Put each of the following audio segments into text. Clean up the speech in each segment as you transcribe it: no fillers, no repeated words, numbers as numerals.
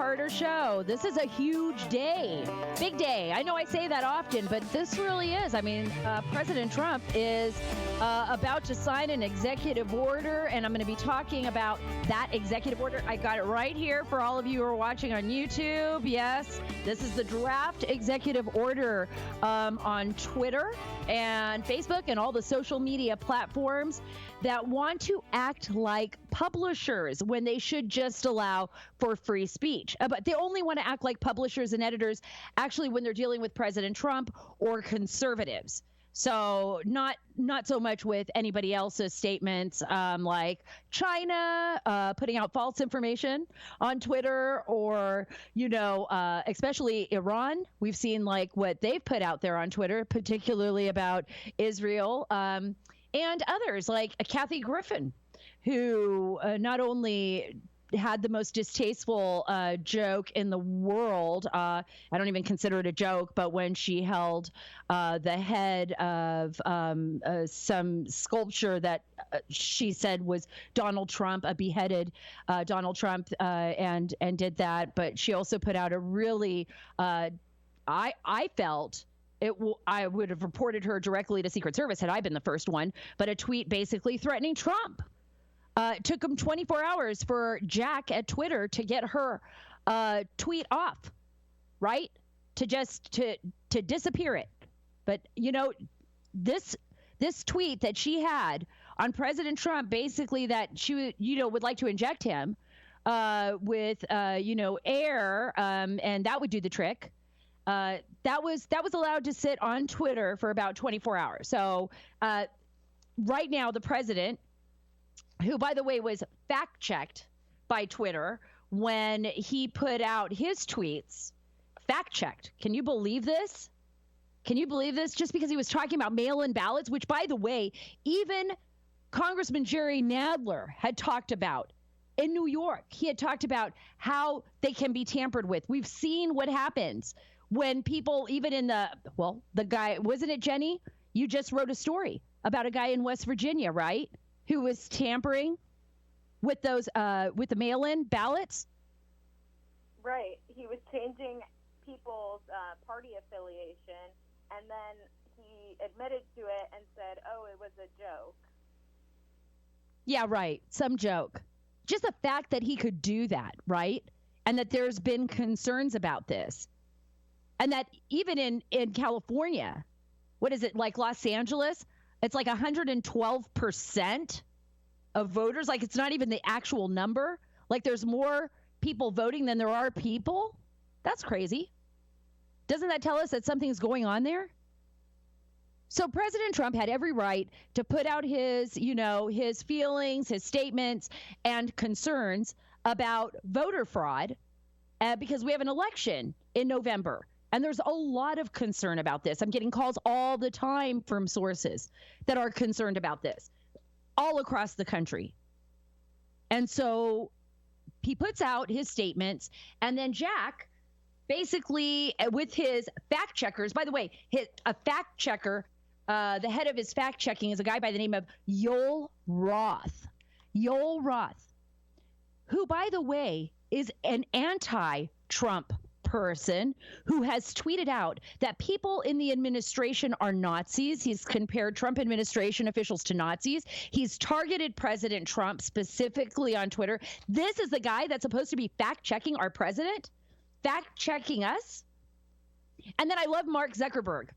two-parter show. This is a huge day, big day. I know I say that often, but this really is. I mean, President Trump is about to sign an executive order, and I'm going to be talking about that executive order. I got it right here for all of you who are watching on YouTube. Yes, this is the draft executive order on Twitter and Facebook and all the social media platforms that want to act like publishers when they should just allow for free speech. But they only want to act like publishers and editors actually when they're dealing with President Trump or conservatives. So not so much with anybody else's statements like China putting out false information on Twitter or, especially Iran. We've seen like what they've put out there on Twitter, particularly about Israel and others like Kathy Griffin, who not only had the most distasteful joke in the world. I don't even consider it a joke, but when she held the head of some sculpture that she said was Donald Trump, a beheaded Donald Trump, and did that. But she also put out a really, I felt, I would have reported her directly to Secret Service had I been the first one, but a tweet basically threatening Trump. It took him 24 hours for Jack at Twitter to get her tweet off, right? To disappear it. But, this tweet that she had on President Trump, basically that she, would like to inject him with, air, and that would do the trick. That was allowed to sit on Twitter for about 24 hours. So right now, the president, who, by the way, was fact-checked by Twitter when he put out his tweets, fact-checked. Can you believe this? Can you believe this? Just because he was talking about mail-in ballots, which, by the way, even Congressman Jerry Nadler had talked about in New York. He had talked about how they can be tampered with. We've seen what happens when people, even in the guy, wasn't it Jenny? You just wrote a story about a guy in West Virginia, right? Who was tampering with those with the mail-in ballots? Right. He was changing people's party affiliation, and then he admitted to it and said, "Oh, it was a joke." Yeah, right. Some joke. Just the fact that he could do that, right? And that there's been concerns about this. And that even in California, what is it, like Los Angeles? It's like 112% of voters. Like, it's not even the actual number. Like, there's more people voting than there are people. That's crazy. Doesn't that tell us that something's going on there? So President Trump had every right to put out his, his feelings, his statements, and concerns about voter fraud because we have an election in November. And there's a lot of concern about this. I'm getting calls all the time from sources that are concerned about this all across the country. And so he puts out his statements, and then Jack basically with his fact checkers, by the way, a fact checker, the head of his fact checking is a guy by the name of Yoel Roth. Yoel Roth, who, by the way, is an anti-Trump person who has tweeted out that people in the administration are Nazis. He's compared Trump administration officials to Nazis. He's targeted President Trump specifically on Twitter. This is the guy that's supposed to be fact-checking our president, fact-checking us. And then I love Mark Zuckerberg.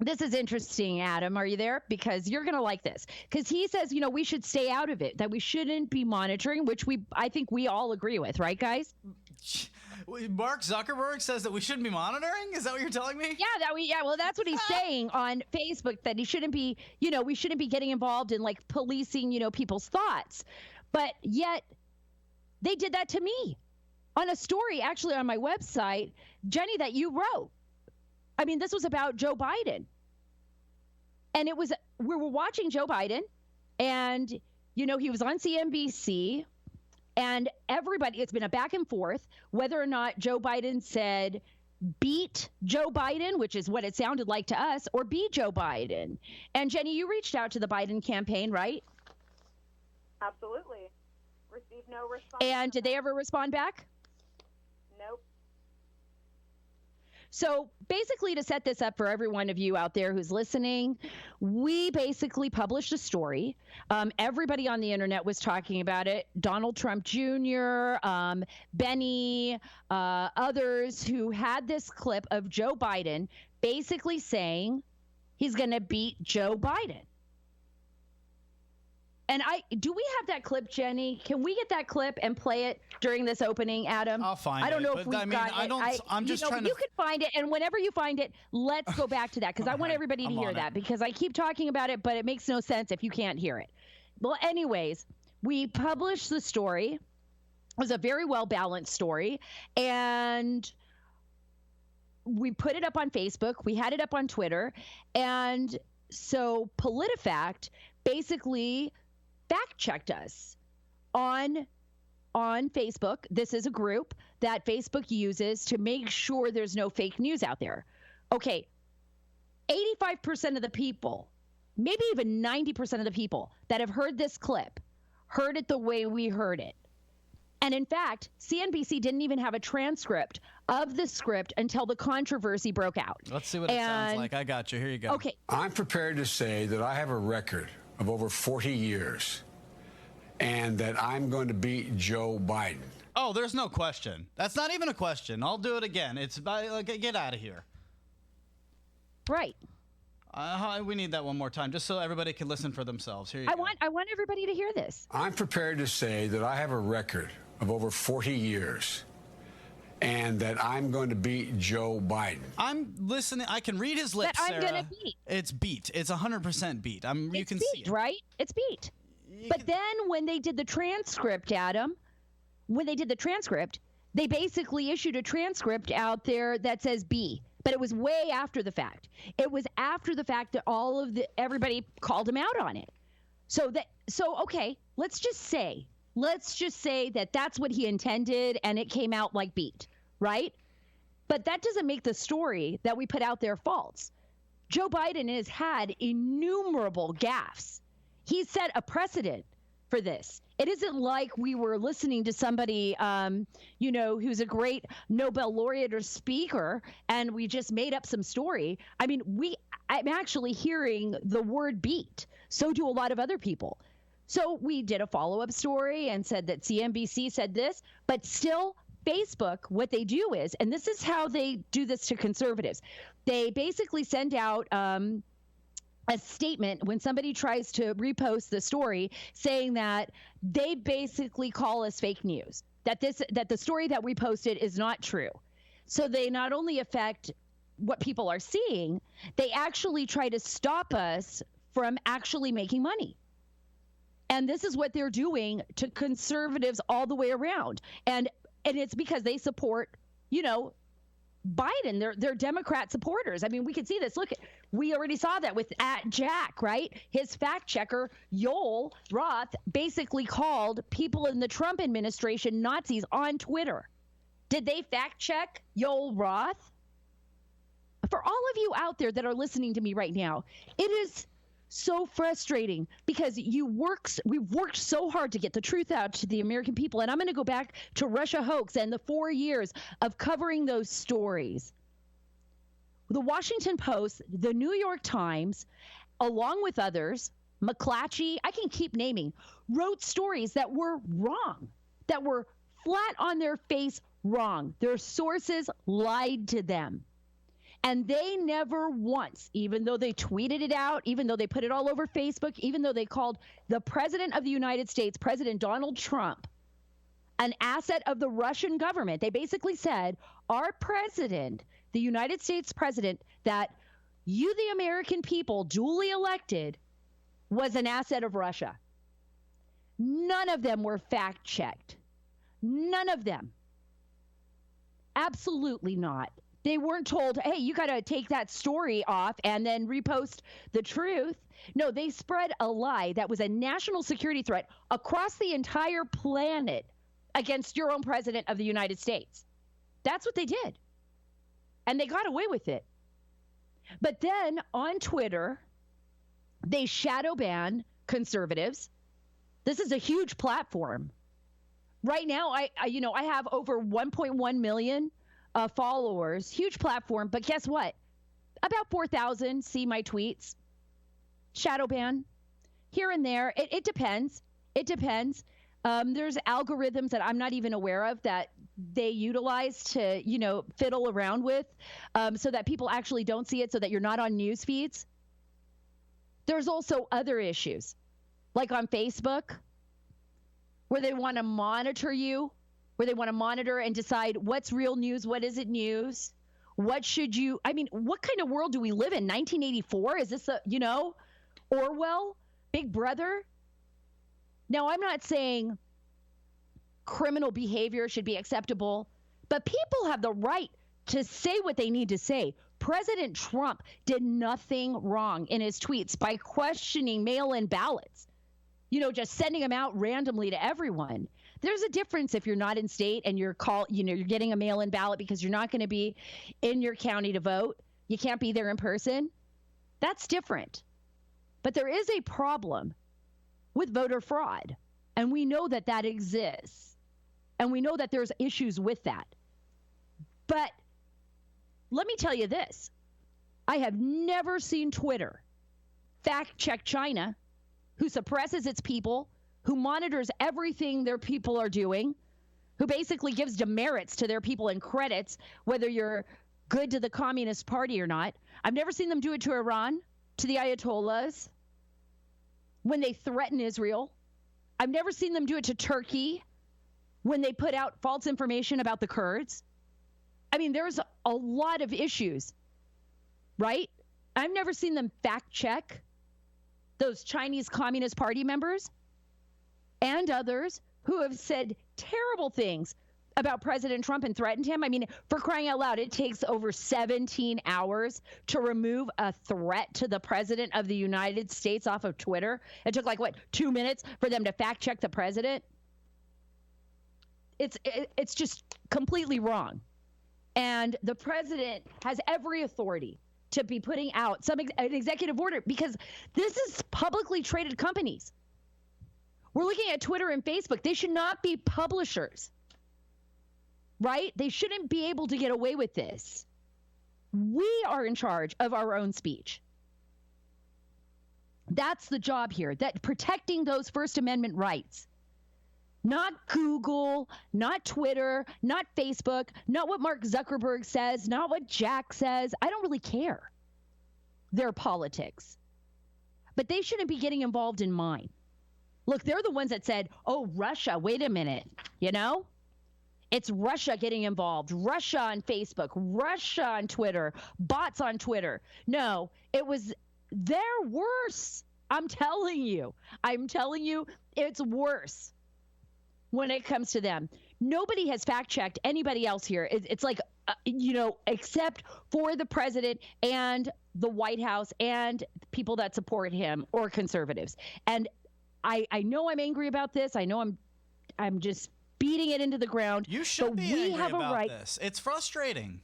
This is interesting, Adam. Are you there? Because you're going to like this. Because he says, we should stay out of it, that we shouldn't be monitoring, which I think we all agree with, right, guys? Mark Zuckerberg says that we shouldn't be monitoring? Is that what you're telling me? Yeah, well, that's what he's saying on Facebook, that he shouldn't be, we shouldn't be getting involved in like policing, people's thoughts. But yet they did that to me on a story actually on my website, Jenny, that you wrote. I mean, this was about Joe Biden. And we were watching Joe Biden, and, he was on CNBC, and everybody, it's been a back and forth whether or not Joe Biden said beat Joe Biden, which is what it sounded like to us, or be Joe Biden. And Jenny, you reached out to the Biden campaign, right? Absolutely. Received no response. And did they ever respond back? So basically, to set this up for every one of you out there who's listening, we basically published a story. Everybody on the internet was talking about it. Donald Trump Jr., Benny, others who had this clip of Joe Biden basically saying he's going to beat Joe Biden. And do we have that clip, Jenny? Can we get that clip and play it during this opening, Adam? I'll find it. I don't know if we've got it. I'm just trying to. You can find it, and whenever you find it, let's go back to that, because I want everybody to hear that, because I keep talking about it, but it makes no sense if you can't hear it. Well, anyways, we published the story. It was a very well-balanced story, and we put it up on Facebook. We had it up on Twitter, and so PolitiFact basically fact-checked us on Facebook. This is a group that Facebook uses to make sure there's no fake news out there. Okay, 85% of the people, maybe even 90% of the people that have heard this clip, heard it the way we heard it. And in fact, CNBC didn't even have a transcript of the script until the controversy broke out. Let's see what it sounds like. I got you. Here you go. Okay. I'm prepared to say that I have a record of over 40 years and that I'm going to beat Joe Biden. Oh, there's no question. That's not even a question. I'll do it again. It's about, get out of here. Right. We need that one more time, just so everybody can listen for themselves. Here you go. I want everybody to hear this. I'm prepared to say that I have a record of over 40 years and that I'm going to beat Joe Biden. I'm listening. I can read his lips, That I'm Sarah. going to beat. It's beat. It's 100% beat. You can see it. Right? It's beat. But then when they did the transcript, Adam, they basically issued a transcript out there that says B. But it was way after the fact. It was after the fact that everybody called him out on it. So okay, let's just say that that's what he intended, and it came out like beat, right? But that doesn't make the story that we put out there false. Joe Biden has had innumerable gaffes. He set a precedent for this. It isn't like we were listening to somebody, who's a great Nobel laureate or speaker, and we just made up some story. I mean, I'm actually hearing the word beat. So do a lot of other people. So we did a follow-up story and said that CNBC said this, but still Facebook, what they do is, and this is how they do this to conservatives, they basically send out a statement when somebody tries to repost the story saying that they basically call us fake news, that the story that we posted is not true. So they not only affect what people are seeing, they actually try to stop us from actually making money. And this is what they're doing to conservatives all the way around. And it's because they support, Biden. They're Democrat supporters. I mean, we can see this. Look, we already saw that with @Jack, right? His fact checker, Yoel Roth, basically called people in the Trump administration Nazis on Twitter. Did they fact check Yoel Roth? For all of you out there that are listening to me right now, it is so frustrating because we've worked so hard to get the truth out to the American people. And I'm going to go back to Russia hoax and the 4 years of covering those stories. The Washington Post, the New York Times, along with others, McClatchy, I can keep naming, wrote stories that were wrong, that were flat on their face wrong. Their sources lied to them. And they never once, even though they tweeted it out, even though they put it all over Facebook, even though they called the president of the United States, President Donald Trump, an asset of the Russian government. They basically said, our president, the United States president, that you, the American people, duly elected, was an asset of Russia. None of them were fact-checked. None of them. Absolutely not. They weren't told, hey, you got to take that story off and then repost the truth. No, they spread a lie that was a national security threat across the entire planet against your own president of the United States. That's what they did. And they got away with it. But then on Twitter, they shadow ban conservatives. This is a huge platform. Right now, I have over 1.1 million followers, huge platform. But guess what? About 4,000 see my tweets. Shadow ban here and there. It depends. It depends. There's algorithms that I'm not even aware of that they utilize to, fiddle around with so that people actually don't see it, so that you're not on news feeds. There's also other issues, like on Facebook, where they want to monitor you, where they want to monitor and decide what's real news, what isn't news, what kind of world do we live in? 1984? Is this Orwell, Big Brother? Now, I'm not saying criminal behavior should be acceptable, but people have the right to say what they need to say. President Trump did nothing wrong in his tweets by questioning mail-in ballots, just sending them out randomly to everyone. There's a difference if you're not in state and you're getting a mail-in ballot because you're not going to be in your county to vote. You can't be there in person. That's different. But there is a problem with voter fraud, and we know that that exists, and we know that there's issues with that. But let me tell you this. I have never seen Twitter fact-check China, who suppresses its people, who monitors everything their people are doing, who basically gives demerits to their people and credits, whether you're good to the Communist Party or not. I've never seen them do it to Iran, to the Ayatollahs, when they threaten Israel. I've never seen them do it to Turkey when they put out false information about the Kurds. I mean, there's a lot of issues, right? I've never seen them fact check those Chinese Communist Party members and others who have said terrible things about President Trump and threatened him. I mean, for crying out loud, it takes over 17 hours to remove a threat to the president of the United States off of Twitter. It took 2 minutes for them to fact check the president. It's just completely wrong. And the president has every authority to be putting out an executive order, because this is publicly traded companies. We're looking at Twitter and Facebook. They should not be publishers, right? They shouldn't be able to get away with this. We are in charge of our own speech. That's the job here, that protecting those First Amendment rights. Not Google, not Twitter, not Facebook, not what Mark Zuckerberg says, not what Jack says. I don't really care. Their politics. But they shouldn't be getting involved in mine. Look, they're the ones that said, oh, Russia, wait a minute, It's Russia getting involved. Russia on Facebook, Russia on Twitter, bots on Twitter. No, they're worse. I'm telling you, it's worse when it comes to them. Nobody has fact-checked anybody else here. It's except for the president and the White House and people that support him or conservatives. And I know I'm angry about this. I know I'm just beating it into the ground. You should be angry about this. It's frustrating.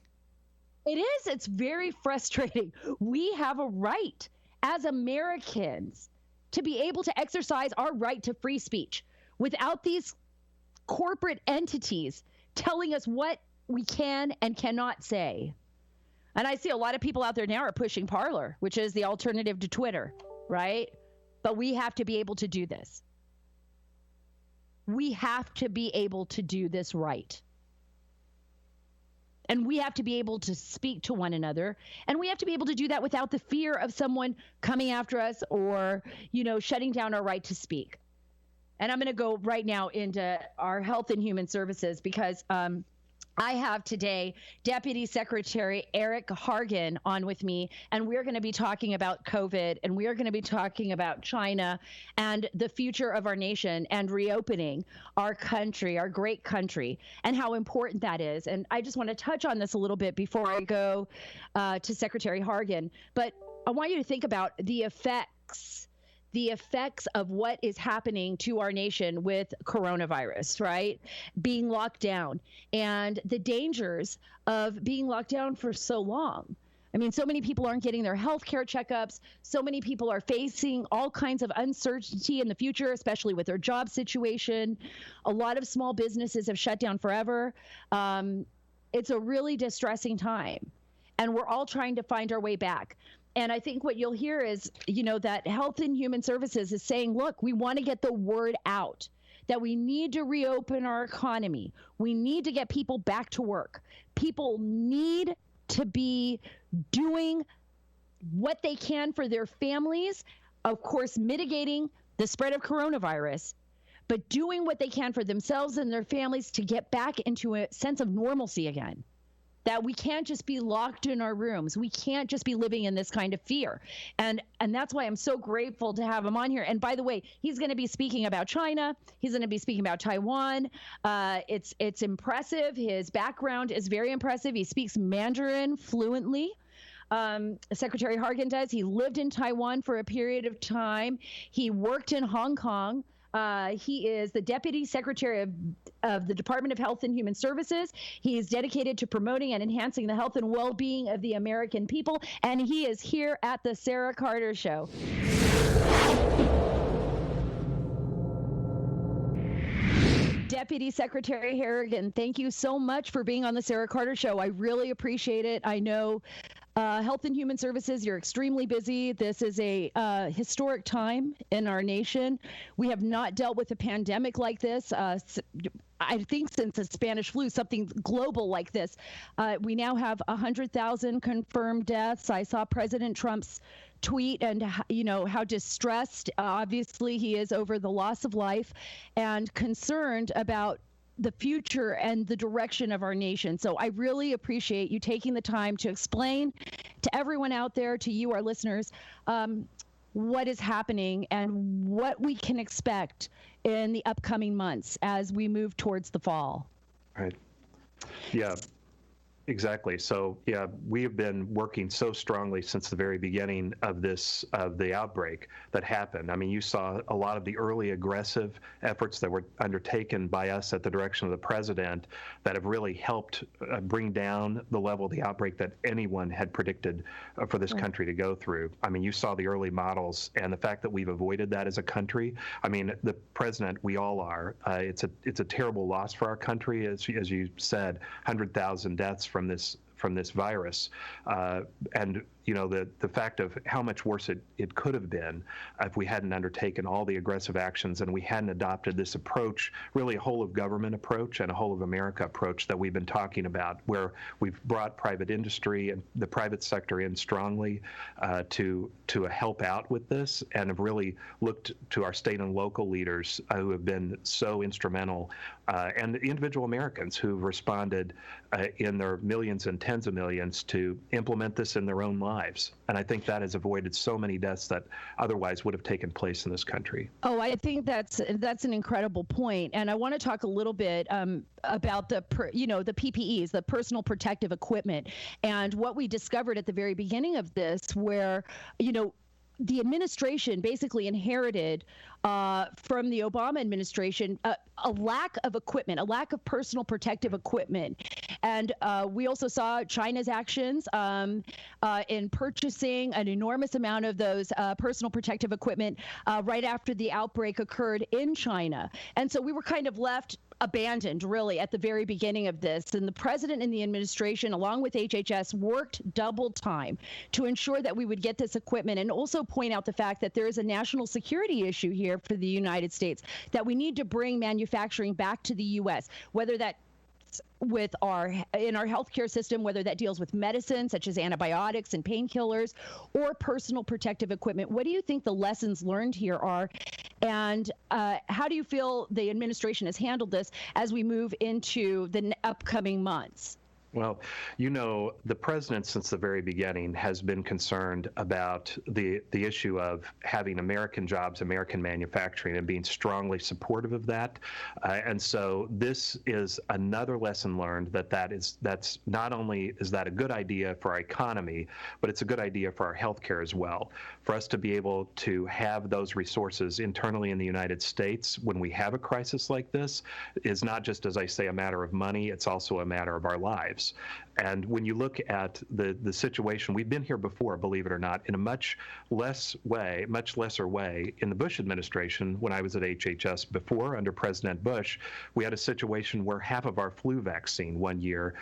It is. It's very frustrating. We have a right as Americans to be able to exercise our right to free speech without these corporate entities telling us what we can and cannot say. And I see a lot of people out there now are pushing Parler, which is the alternative to Twitter, right? But we have to be able to do this. We have to be able to do this right. And we have to be able to speak to one another. And we have to be able to do that without the fear of someone coming after us or, shutting down our right to speak. And I'm going to go right now into our Health and Human Services because I have today Deputy Secretary Eric Hargan on with me, and we're going to be talking about COVID, and we are going to be talking about China and the future of our nation and reopening our country, our great country, and how important that is. And I just want to touch on this a little bit before I go to Secretary Hargan. But I want you to think about the effects of what is happening to our nation with coronavirus, right? Being locked down and the dangers of being locked down for so long. I mean, so many people aren't getting their health care checkups. So many people are facing all kinds of uncertainty in the future, especially with their job situation. A lot of small businesses have shut down forever. it's a really distressing time, and we're all trying to find our way back. And I think what you'll hear is, that Health and Human Services is saying, look, we want to get the word out that we need to reopen our economy. We need to get people back to work. People need to be doing what they can for their families, of course, mitigating the spread of coronavirus, but doing what they can for themselves and their families to get back into a sense of normalcy again. That we can't just be locked in our rooms. We can't just be living in this kind of fear. And that's why I'm so grateful to have him on here. And by the way, he's going to be speaking about China. He's going to be speaking about Taiwan. It's impressive. His background is very impressive. He speaks Mandarin fluently. Secretary Hargan does. He lived in Taiwan for a period of time. He worked in Hong Kong. He is the Deputy Secretary of the Department of Health and Human Services. He is dedicated to promoting and enhancing the health and well-being of the American people, and he is here at the Sara Carter Show. Deputy Secretary Hargan, thank you so much for being on the Sara Carter Show. I really appreciate it. I know Health and Human Services, you're extremely busy. This is a historic time in our nation. We have not dealt with a pandemic like this. I think since the Spanish flu, something global like this. We now have 100,000 confirmed deaths. I saw President Trump's tweet and how distressed obviously he is over the loss of life and concerned about the future and the direction of our nation. So I really appreciate you taking the time to explain to everyone out there, to you, our listeners, what is happening and what we can expect in the upcoming months as we move towards the fall. Right. Yeah. Exactly. So, yeah, we have been working so strongly since the very beginning of the outbreak that happened. I mean, you saw a lot of the early aggressive efforts that were undertaken by us at the direction of the president that have really helped bring down the level of the outbreak that anyone had predicted for this country to go through. I mean, you saw the early models and the fact that we've avoided that as a country. I mean, the president, we all are. It's a terrible loss for our country, as you said, 100,000 deaths from this virus, and the fact of how much worse it could have been if we hadn't undertaken all the aggressive actions and we hadn't adopted this approach, really a whole of government approach and a whole of America approach that we've been talking about, where we've brought private industry and the private sector in strongly to help out with this, and have really looked to our state and local leaders who have been so instrumental, and the individual Americans who've responded in their millions and tens of millions to implement this in their own lives. And I think that has avoided so many deaths that otherwise would have taken place in this country. Oh, I think that's an incredible point. And I want to talk a little bit about the PPEs, the personal protective equipment, and what we discovered at the very beginning of this, where, the administration basically inherited from the Obama administration a lack of equipment, a lack of personal protective equipment. And we also saw China's actions in purchasing an enormous amount of those personal protective equipment right after the outbreak occurred in China. And so we were kind of left abandoned, really, at the very beginning of this. And the president and the administration, along with HHS, worked double time to ensure that we would get this equipment, and also point out the fact that there is a national security issue here for the United States, that we need to bring manufacturing back to the U.S., whether that in our healthcare system, whether that deals with medicine such as antibiotics and painkillers, or personal protective equipment. What do you think the lessons learned here are, and how do you feel the administration has handled this as we move into the upcoming months? Well, the president since the very beginning has been concerned about the issue of having American jobs, American manufacturing, and being strongly supportive of that. And so this is another lesson learned that's not only is that a good idea for our economy, but it's a good idea for our healthcare as well. For us to be able to have those resources internally in the United States when we have a crisis like this is not just, as I say, a matter of money, it's also a matter of our lives. this. And when you look at the situation, we've been here before, believe it or not, in a much lesser way. In the Bush administration, when I was at HHS before, under President Bush, we had a situation where half of our flu vaccine one year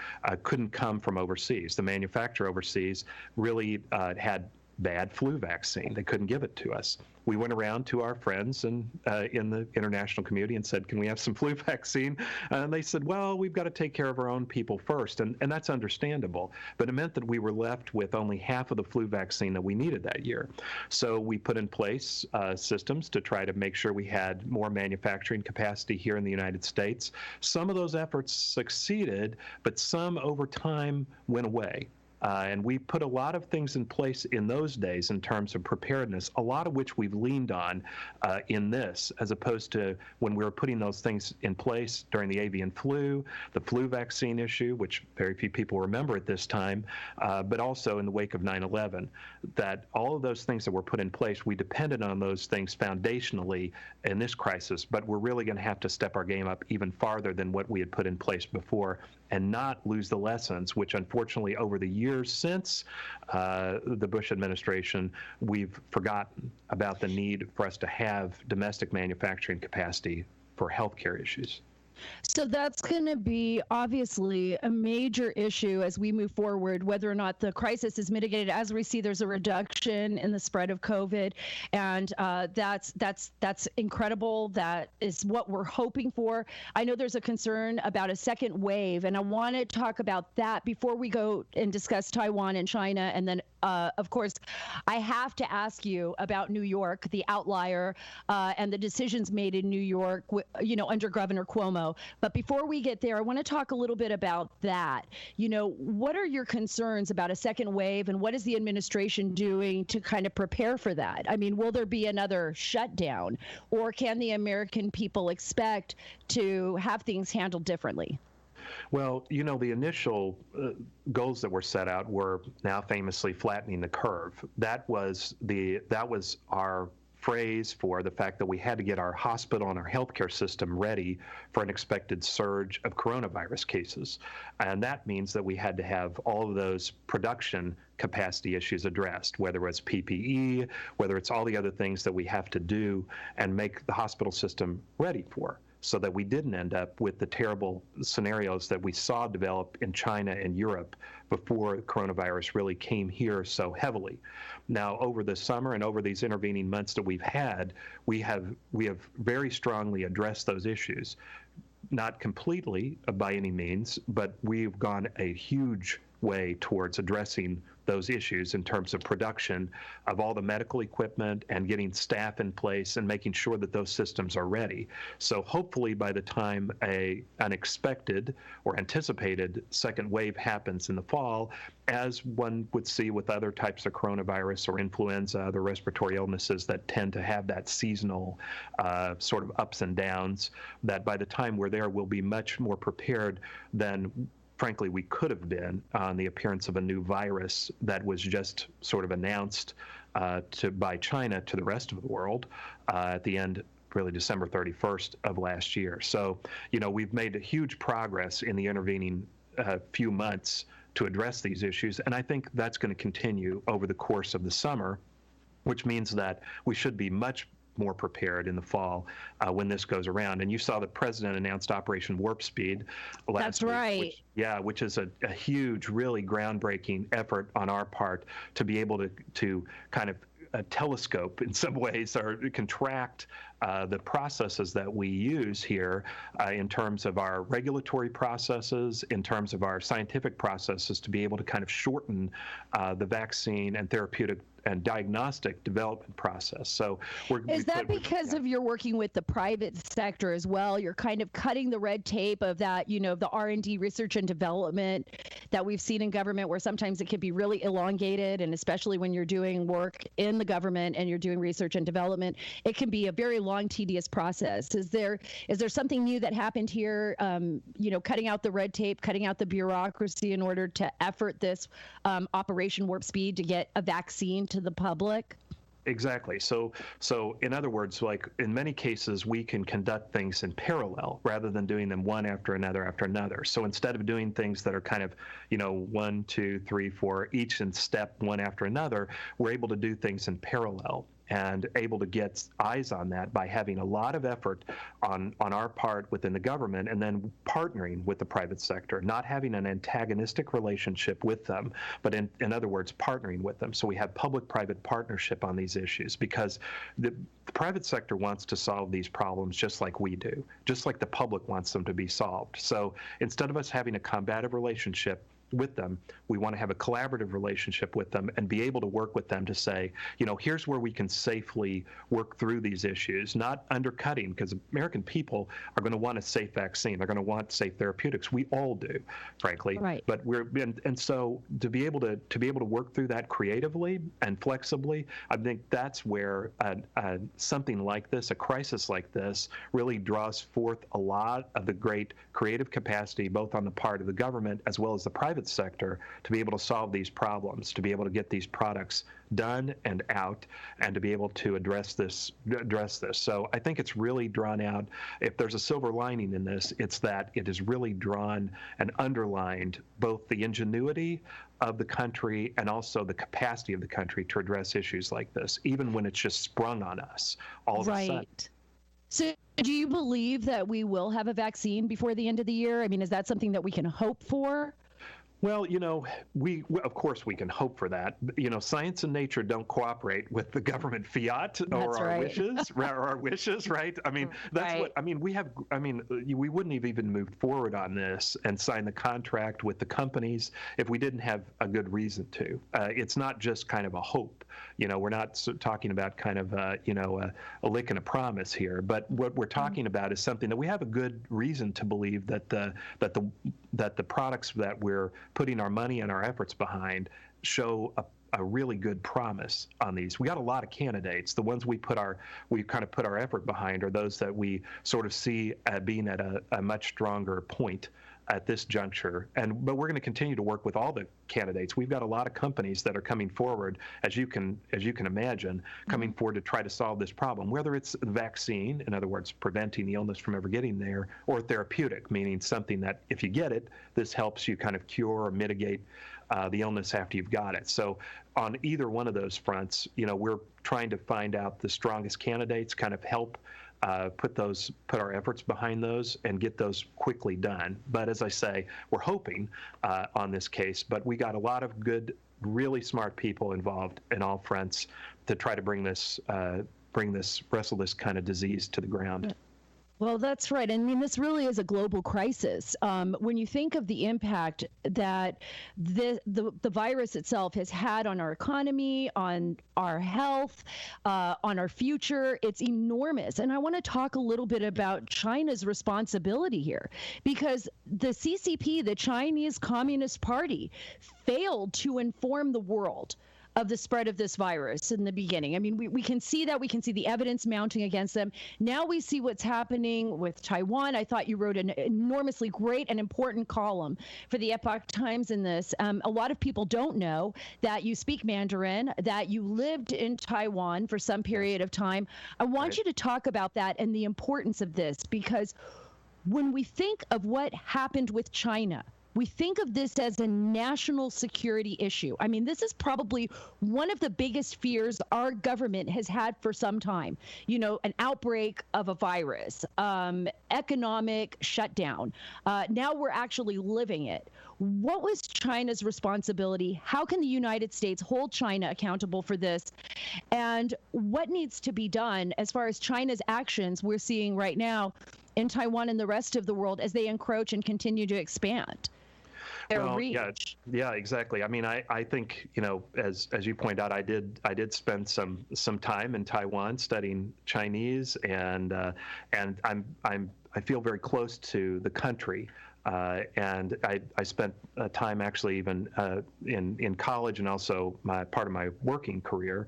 couldn't come from overseas. The manufacturer overseas really had bad flu vaccine. They couldn't give it to us. We went around to our friends and in the international community and said, can we have some flu vaccine? And they said, well, we've got to take care of our own people first. And that's understandable. But it meant that we were left with only half of the flu vaccine that we needed that year. So we put in place systems to try to make sure we had more manufacturing capacity here in the United States. Some of those efforts succeeded, but some over time went away. And we put a lot of things in place in those days in terms of preparedness, a lot of which we've leaned on in this, as opposed to when we were putting those things in place during the avian flu, the flu vaccine issue, which very few people remember at this time, but also in the wake of 9/11, that all of those things that were put in place, we depended on those things foundationally in this crisis, but we're really going to have to step our game up even farther than what we had put in place before and not lose the lessons, which unfortunately over the years since the Bush administration, we've forgotten about the need for us to have domestic manufacturing capacity for healthcare issues. So that's going to be obviously a major issue as we move forward, whether or not the crisis is mitigated. As we see, there's a reduction in the spread of COVID, and that's incredible. That is what we're hoping for. I know there's a concern about a second wave, and I want to talk about that before we go and discuss Taiwan and China, and then of course, I have to ask you about New York, the outlier, and the decisions made in New York, under Governor Cuomo. But before we get there, I want to talk a little bit about that. What are your concerns about a second wave, and what is the administration doing to kind of prepare for that? I mean, will there be another shutdown, or can the American people expect to have things handled differently? Well, the initial goals that were set out were now famously flattening the curve. That was our phrase for the fact that we had to get our hospital and our healthcare system ready for an expected surge of coronavirus cases. And that means that we had to have all of those production capacity issues addressed, whether it's PPE, whether it's all the other things that we have to do and make the hospital system ready for, so that we didn't end up with the terrible scenarios that we saw develop in China and Europe before coronavirus really came here so heavily. Now, over the summer and over these intervening months that we've had, we have very strongly addressed those issues. Not completely by any means, but we've gone a huge way towards addressing those issues in terms of production of all the medical equipment and getting staff in place and making sure that those systems are ready. So hopefully by the time an unexpected or anticipated second wave happens in the fall, as one would see with other types of coronavirus or influenza, other respiratory illnesses that tend to have that seasonal sort of ups and downs, that by the time we're there, we'll be much more prepared than frankly, we could have been on the appearance of a new virus that was just sort of announced by China to the rest of the world at the end, really December 31st of last year. So, we've made a huge progress in the intervening few months to address these issues, and I think that's going to continue over the course of the summer, which means that we should be much more prepared in the fall when this goes around. And you saw the president announced Operation Warp Speed last That's week, right. which is a huge, really groundbreaking effort on our part to be able to kind of telescope in some ways or contract the processes that we use here in terms of our regulatory processes, in terms of our scientific processes, to be able to kind of shorten the vaccine and therapeutic and diagnostic development process. So is that because of your working with the private sector as well? You're kind of cutting the red tape of that, the R&D, research and development that we've seen in government, where sometimes it can be really elongated, and especially when you're doing work in the government and you're doing research and development, it can be a very long, tedious process. Is there something new that happened here? Cutting out the red tape, cutting out the bureaucracy in order to effort this Operation Warp Speed to get a vaccine to the public? Exactly. So in other words, like in many cases, we can conduct things in parallel rather than doing them one after another after another. So instead of doing things that are kind of, 1, 2, 3, 4, each in step one after another, we're able to do things in parallel and able to get eyes on that by having a lot of effort on our part within the government, and then partnering with the private sector, not having an antagonistic relationship with them, but in other words, partnering with them. So we have public-private partnership on these issues, because the private sector wants to solve these problems just like we do, just like the public wants them to be solved. So instead of us having a combative relationship with them, we want to have a collaborative relationship with them and be able to work with them to say, here's where we can safely work through these issues, not undercutting, because American people are going to want a safe vaccine. They're going to want safe therapeutics. We all do, frankly. Right. But and so to be able to work through that creatively and flexibly, I think that's where something like this, a crisis like this, really draws forth a lot of the great creative capacity, both on the part of the government as well as the private sector, to be able to solve these problems, to be able to get these products done and out, and to be able to address this. So I think it's really drawn out. If there's a silver lining in this, it's that it has really drawn and underlined both the ingenuity of the country and also the capacity of the country to address issues like this, even when it's just sprung on us all of a sudden. Right. So do you believe that we will have a vaccine before the end of the year? I mean, is that something that we can hope for? Well, we of course we can hope for that. Science and nature don't cooperate with the government fiat or our wishes, right? I mean, that's right. what I mean. We wouldn't have even moved forward on this and signed the contract with the companies if we didn't have a good reason to. It's not just kind of a hope. We're not talking about kind of a lick and a promise here. But what we're talking about is something that we have a good reason to believe that the products that we're putting our money and our efforts behind show a really good promise on these. We got a lot of candidates. The ones we kind of put our effort behind are those that we sort of see being at a much stronger point at this juncture. But we're going to continue to work with all the candidates. We've got a lot of companies that are coming forward, as you can imagine, coming forward to try to solve this problem, whether it's a vaccine, in other words, preventing the illness from ever getting there, or therapeutic, meaning something that if you get it, this helps you kind of cure or mitigate the illness after you've got it. So on either one of those fronts, we're trying to find out the strongest candidates, kind of help put our efforts behind those and get those quickly done. But as I say, we're hoping on this case, but we got a lot of good, really smart people involved in all fronts to try to wrestle this kind of disease to the ground. Well, that's right. I mean, this really is a global crisis. When you think of the impact that the virus itself has had on our economy, on our health, on our future, it's enormous. And I want to talk a little bit about China's responsibility here, because the CCP, the Chinese Communist Party, failed to inform the world of the spread of this virus in the beginning. I mean, we can see that. We can see the evidence mounting against them. Now we see what's happening with Taiwan. I thought you wrote an enormously great and important column for the Epoch Times in this. A lot of people don't know that you speak Mandarin, that you lived in Taiwan for some period of time. I want you to talk about that and the importance of this, because when we think of what happened with China, we think of this as a national security issue. I mean, this is probably one of the biggest fears our government has had for some time. An outbreak of a virus, economic shutdown. Now we're actually living it. What was China's responsibility? How can the United States hold China accountable for this? And what needs to be done as far as China's actions we're seeing right now in Taiwan and the rest of the world as they encroach and continue to expand? Yeah, exactly. I mean, I think, as you point out, I did spend some time in Taiwan studying Chinese, and I feel very close to the country. And I spent time actually even in college and also part of my working career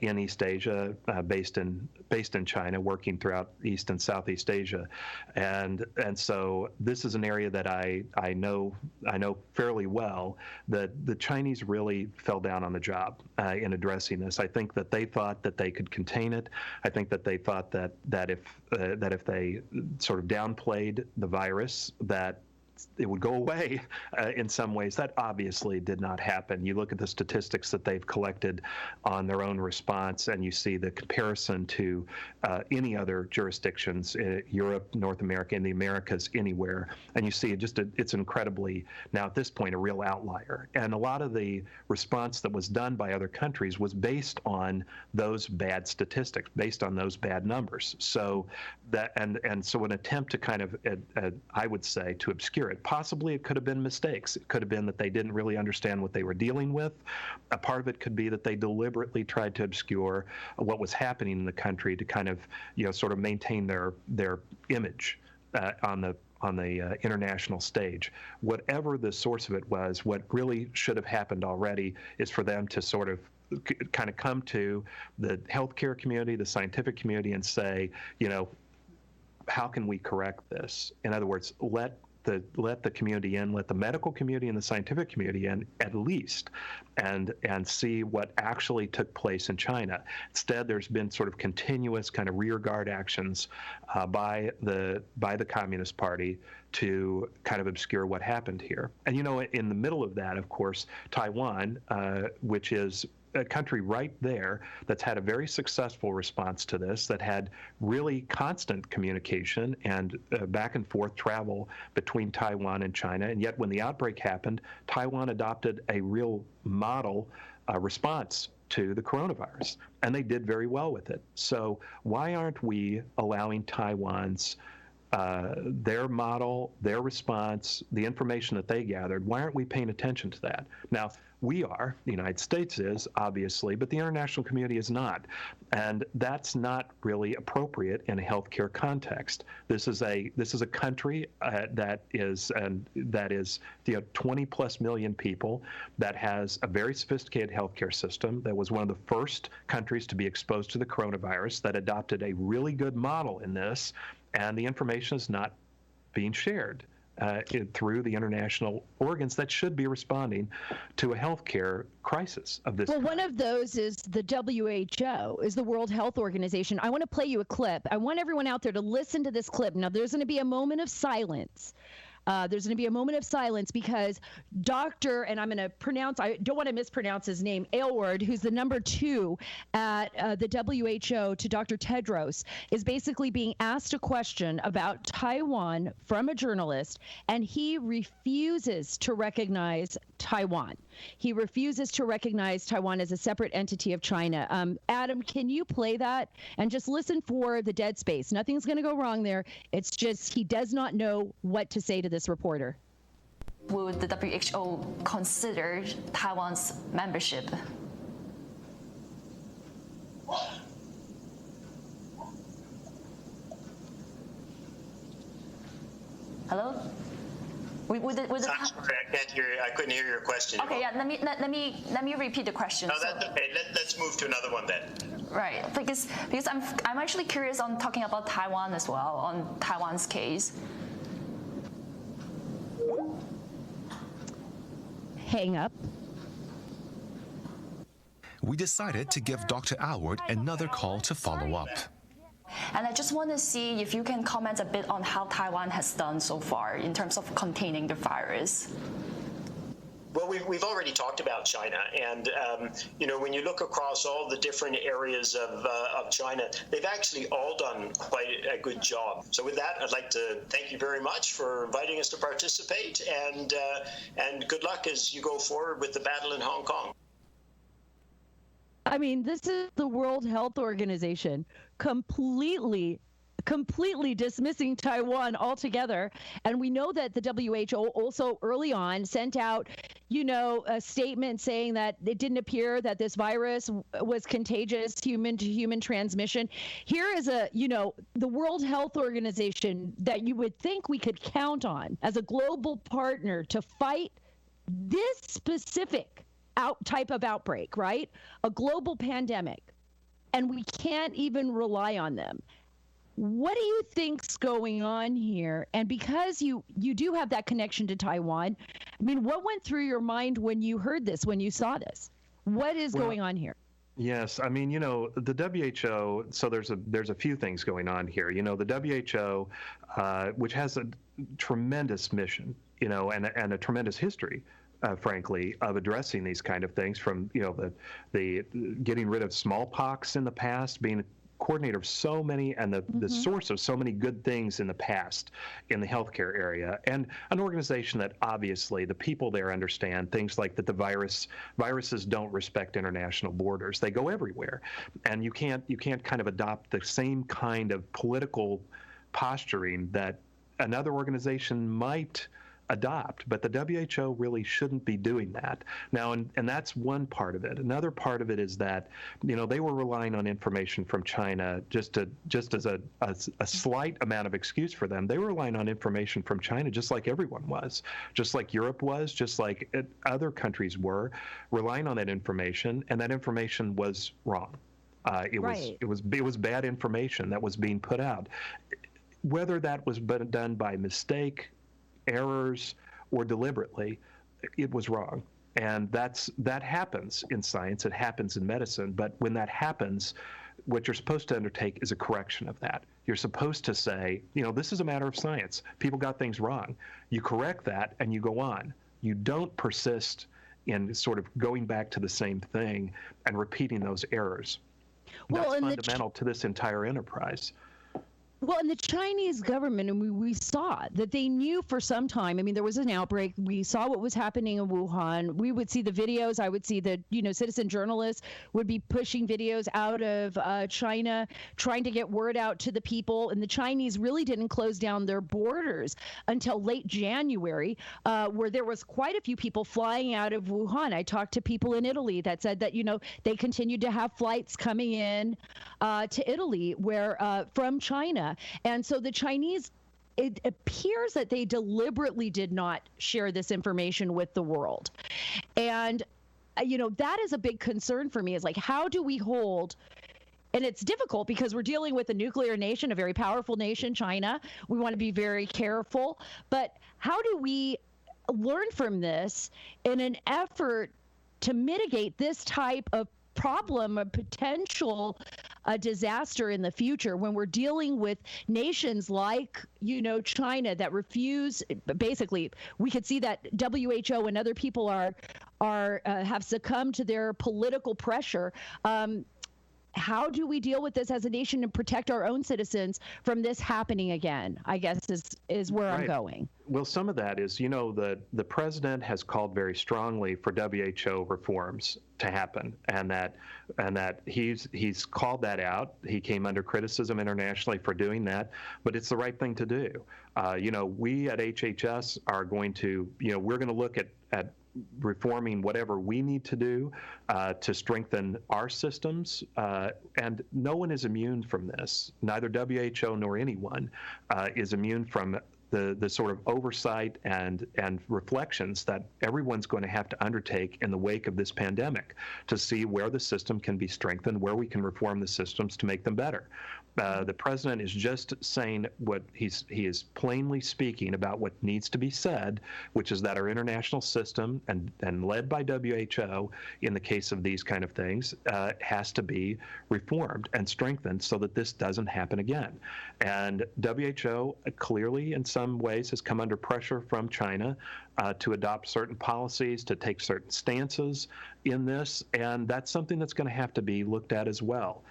in East Asia, based in China, working throughout East and Southeast Asia, and so this is an area that I know fairly well. That the Chinese really fell down on the job in addressing this. I think that they thought that they could contain it. I think that they thought that if they sort of downplayed the virus, that it would go away in some ways. That obviously did not happen. You look at the statistics that they've collected on their own response, and you see the comparison to any other jurisdictions, Europe, North America, in the Americas, anywhere, and you see it's incredibly, now at this point, a real outlier. And a lot of the response that was done by other countries was based on those bad statistics, based on those bad numbers. So that, and so an attempt to kind of, I would say, to obscure it. Possibly it could have been mistakes. It could have been that they didn't really understand what they were dealing with. A part of it could be that they deliberately tried to obscure what was happening in the country to kind of, sort of maintain their image on the international stage. Whatever the source of it was, what really should have happened already is for them to sort of kind of come to the healthcare community, the scientific community, and say, how can we correct this? In other words, let the community in, let the medical community and the scientific community in at least, and see what actually took place in China. Instead, there's been sort of continuous kind of rearguard actions by the Communist Party to kind of obscure what happened here. And in the middle of that, of course, Taiwan, which is a country right there that's had a very successful response to this, that had really constant communication and back and forth travel between Taiwan and China. And yet when the outbreak happened, Taiwan adopted a real model response to the coronavirus, and they did very well with it. So why aren't we allowing Taiwan's their model, their response, the information that they gathered, why aren't we paying attention to that? Now, we are, the United States is, obviously, but the international community is not. And that's not really appropriate in a healthcare context. This is a country that is 20 plus million people, that has a very sophisticated healthcare system, that was one of the first countries to be exposed to the coronavirus, that adopted a really good model in this, and the information is not being shared through the international organs that should be responding to a healthcare crisis of this kind. One of those is the WHO, is the World Health Organization. I want to play you a clip. I want everyone out there to listen to this clip. Now, there's going to be a moment of silence. Because Dr., and I'm going to pronounce, I don't want to mispronounce his name, Aylward, who's the number 2 at the WHO to Dr. Tedros, is basically being asked a question about Taiwan from a journalist, and he refuses to recognize Taiwan. He refuses to recognize Taiwan as a separate entity of China. Adam, can you play that? And just listen for the dead space. Nothing's going to go wrong there. It's just he does not know what to say to this reporter. Would the WHO consider Taiwan's membership? Hello? I'm sorry, I can't hear you. I couldn't hear your question. Okay, yeah. Let me repeat the question. No, that's okay. Let's move to another one then. Right, because I'm actually curious on talking about Taiwan as well, on Taiwan's case. Hang up. We decided to give Dr. Aylward another call to follow up. And I just want to see if you can comment a bit on how Taiwan has done so far in terms of containing the virus. Well, we've already talked about China, and when you look across all the different areas of China, they've actually all done quite a good job. So with that, I'd like to thank you very much for inviting us to participate, and good luck as you go forward with the battle in Hong Kong. I mean, this is the World Health Organization completely completely dismissing Taiwan altogether. And we know that the WHO also early on sent out, a statement saying that it didn't appear that this virus was contagious, human to human transmission. Here is the World Health Organization that you would think we could count on as a global partner to fight this specific type of outbreak, right? A global pandemic. And we can't even rely on them. What do you think's going on here? And because you do have that connection to Taiwan, I mean, what went through your mind when you heard this, when you saw this? What is going on here? Yes, I mean, the WHO, so there's a few things going on here. The WHO, which has a tremendous mission, and a tremendous history, frankly, of addressing these kind of things, from the getting rid of smallpox in the past, being a coordinator of so many, and the source of so many good things in the past in the healthcare area, and an organization that obviously the people there understand things like that viruses don't respect international borders. They go everywhere, and you can't kind of adopt the same kind of political posturing that another organization might adopt, but the WHO really shouldn't be doing that now, and that's one part of it. Another part of it is that they were relying on information from China just as a slight amount of excuse for them. They were relying on information from China just like everyone was, just like Europe was, just like other countries were relying on that information, and that information was wrong. It was bad information that was being put out. Whether that was done by mistake, errors, or deliberately, it was wrong. And that happens in science, it happens in medicine, but when that happens, what you're supposed to undertake is a correction of that. You're supposed to say, this is a matter of science. People got things wrong. You correct that and you go on. You don't persist in sort of going back to the same thing and repeating those errors. That's fundamental to this entire enterprise. Well, and the Chinese government, and we saw that they knew for some time. I mean, there was an outbreak. We saw what was happening in Wuhan. We would see the videos. I would see the, citizen journalists would be pushing videos out of China, trying to get word out to the people. And the Chinese really didn't close down their borders until late January, where there was quite a few people flying out of Wuhan. I talked to people in Italy that said that, they continued to have flights coming in to Italy from China. And so the Chinese, it appears that they deliberately did not share this information with the world. And, that is a big concern for me, is like, how do we hold, and it's difficult because we're dealing with a nuclear nation, a very powerful nation, China. We want to be very careful. But how do we learn from this in an effort to mitigate this type of problem, a potential disaster in the future, when we're dealing with nations like, China that refuse, basically, we could see that WHO and other people have succumbed to their political pressure. How do we deal with this as a nation and protect our own citizens from this happening again, I guess is where I'm going. Well, some of that is, the president has called very strongly for WHO reforms to happen, and that he's called that out. He came under criticism internationally for doing that, but it's the right thing to do. We at HHS are going to, we're going to look at reforming whatever we need to do to strengthen our systems, and no one is immune from this. Neither WHO nor anyone is immune from the sort of oversight and reflections that everyone's going to have to undertake in the wake of this pandemic to see where the system can be strengthened, where we can reform the systems to make them better. The president is just saying what he is plainly speaking about what needs to be said, which is that our international system, and led by WHO in the case of these kind of things, has to be reformed and strengthened so that this doesn't happen again. And WHO clearly in some ways has come under pressure from China to adopt certain policies, to take certain stances in this, and that's something that's going to have to be looked at as well,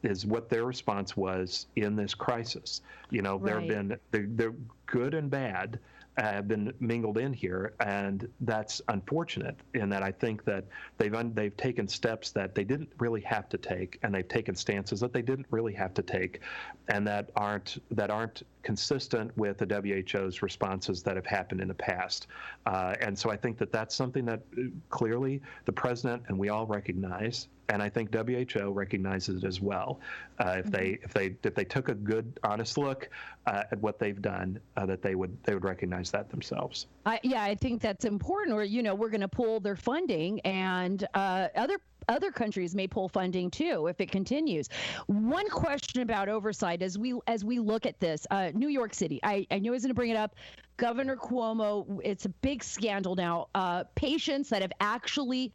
is what their response was in this crisis. There have been the good and bad have been mingled in here, and that's unfortunate. In that, I think that they've taken steps that they didn't really have to take, and they've taken stances that they didn't really have to take, and that aren't consistent with the WHO's responses that have happened in the past. And so I think that that's something that clearly the president and we all recognize. And I think WHO recognizes it as well. If they took a good, honest look at what they've done, that they would recognize that themselves. I think that's important. Or we're going to pull their funding, and other countries may pull funding too if it continues. One question about oversight as we look at this, New York City. I knew I was going to bring it up. Governor Cuomo. It's a big scandal now. Patients that have actually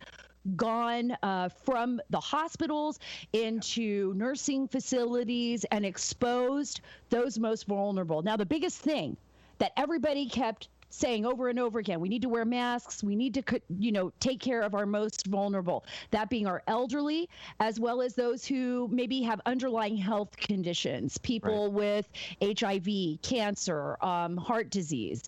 gone from the hospitals into nursing facilities and exposed those most vulnerable. Now, the biggest thing that everybody kept saying over and over again, we need to wear masks, we need to take care of our most vulnerable, that being our elderly, as well as those who maybe have underlying health conditions, people with HIV, cancer, heart disease.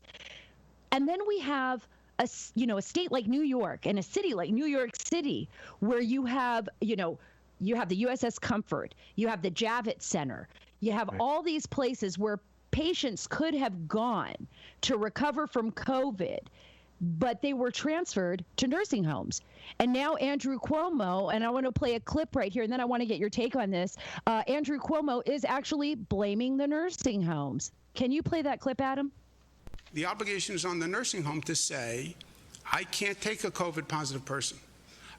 And then we have a state like New York and a city like New York City, where you have the USS Comfort, you have the Javits Center, you have all these places where patients could have gone to recover from COVID, but they were transferred to nursing homes. And now Andrew Cuomo, and I want to play a clip right here, and then I want to get your take on this. Andrew Cuomo is actually blaming the nursing homes. Can you play that clip, Adam? The obligation is on the nursing home to say, I can't take a COVID positive person.